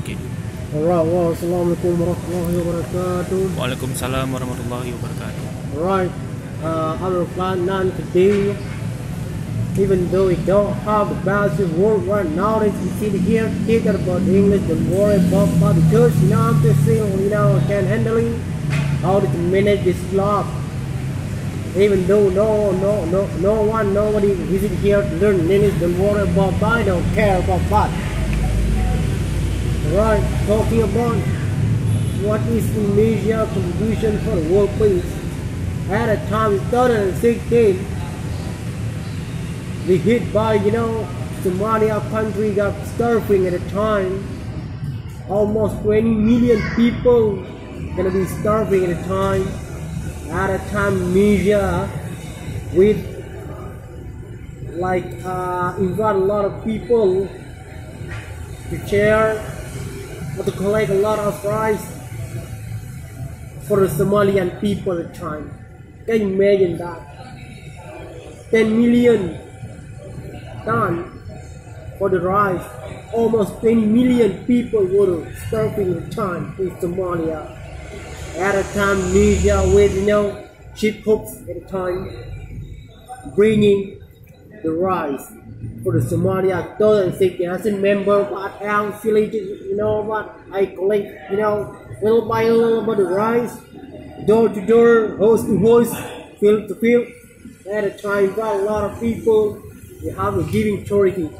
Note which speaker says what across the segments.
Speaker 1: Okay.
Speaker 2: Alright, well, assalamualaikum warahmatullahi wabarakatuh.
Speaker 1: Waalaikumsalam warahmatullahi wabarakatuh.
Speaker 2: Alright, our plan none today. Even though we don't have the best worldwide knowledge, we sit here thinking about English, don't worry about that because I'm just saying, can handle it, how to manage this club. Even though nobody visit here to learn English, don't worry about that, I don't care about that. Alright, talking about what is Indonesia's contribution for the world peace. At a time 2016, we hit by, Somalia country got starving at a time. Almost 20 million people gonna be starving at a time. At a time, Indonesia with invite a lot of people to share or to collect a lot of rice for the Somalian people at a time. Can you imagine that? 10 million done for the rice. Almost 20 million people were starving at the time in Somalia. At a time, Indonesia with ship hooks at a time, bringing the rice for the Somalia 2016. As a member of our villages, what I collect, little by little about the rice, door to door, house to house, field to field. At a time, got a lot of people. We have a giving charity.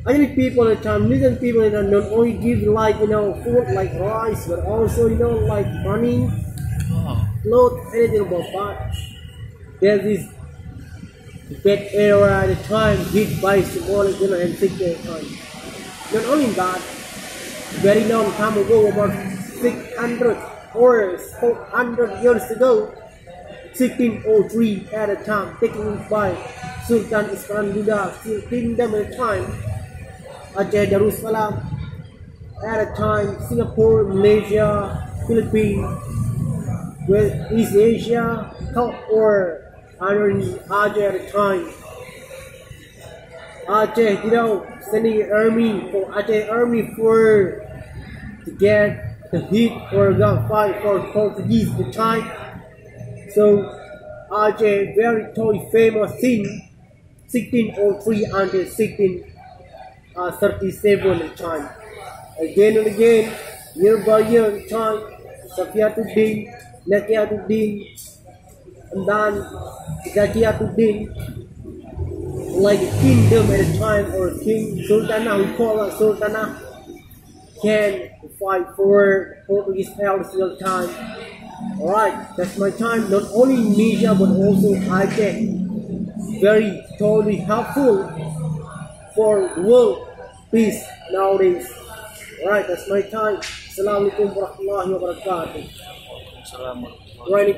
Speaker 2: Actually, people at the time, million people at the time, not only give food like rice, but also like money, clothes, anything about that. There's this bad era at the time hit by Somalia and sick at the time. Not only that, very long time ago, about 600 or 400 years ago, 1603 at a time, taken by Sultan Islam still kingdom at a time, Aceh Darussalam at a time, Singapore, Malaysia, Philippines, West East Asia, or under Aceh at a time. Aceh, sending an army for Aceh army to get the heat or gun fight for Portuguese at the time. So Aceh very famous thing, 1603 until 1637 at the time. Again and again, year by year at the time, Safiatuddin, Nakiatuddin, and then Zakiatuddin, like a kingdom at a time, or king, Sultanah, we call it Sultanah, can fight for Portuguese elders at the time. Alright, that's my time. Not only Indonesia but also Aceh. Very totally helpful for world peace nowadays. Alright, that's my time. Assalamualaikum warahmatullahi wabarakatuh.
Speaker 1: Assalamualaikum.
Speaker 2: Right.